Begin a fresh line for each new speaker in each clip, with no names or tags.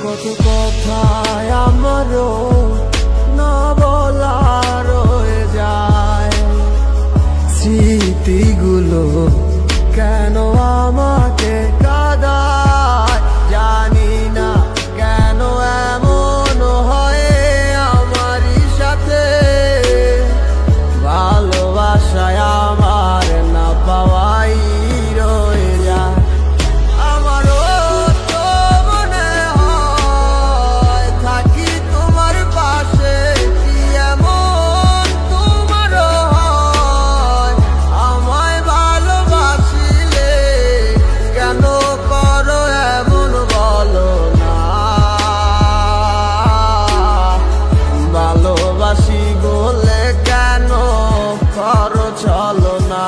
কত কথায় আমারও না বলা রয়ে যায়, স্মৃতিগুলো কেন আমাকে কাঁদায়, জানি না কেন এমন হয় আমারই সাথে। ভালোবাসায় আমার না পাওয়াই রয়ে যায়। আমারও তো মনে হয় থাকি তোমার পাশে, কি এমন তোমারও হয়? আমায় ভালোবাসিলে কেন করো এমন বলো না? ভালোবাসি বলে কেন করো চলো না?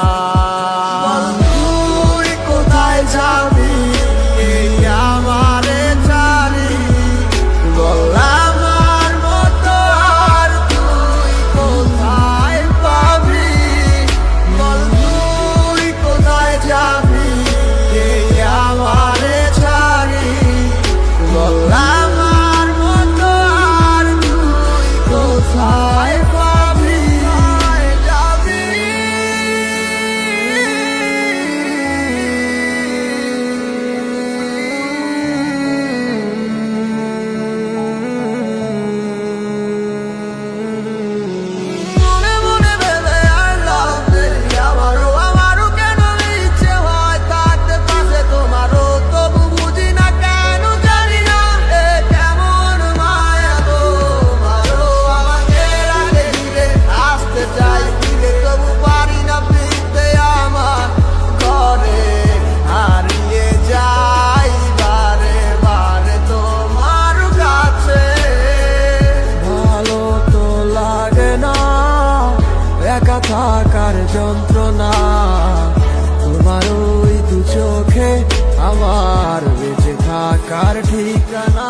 তুই কোথায় যাবি আমারে ছাড়ি? বললাম আমার মতো আর তুই কোথায় পাবি? বল তুই কোথায় যাবি আমারে ছাড়ি? বললাম আমার মতো আর তুই কোথায় পাবি? যাবি মনে মনে ভেবে আর লাভ নেই, আমারও কেন ইচ্ছে হয় থাকতে পাশে তোমারও, তবু বুঝি না কেন জানি না এ কেমন মায়া তোমারও। আমাকে রাখে ঘিরে আসতে চাই ফিরে, তবু পারি না ফিরতে আমার ঘরে, হারিয়ে যাই বারে বারে তোমার কাছে। ভালো তো লাগে না একা থাকার যন্ত্রণা, তোমার ওই দু চোখে আমার বেঁচে থাকার ঠিকানা।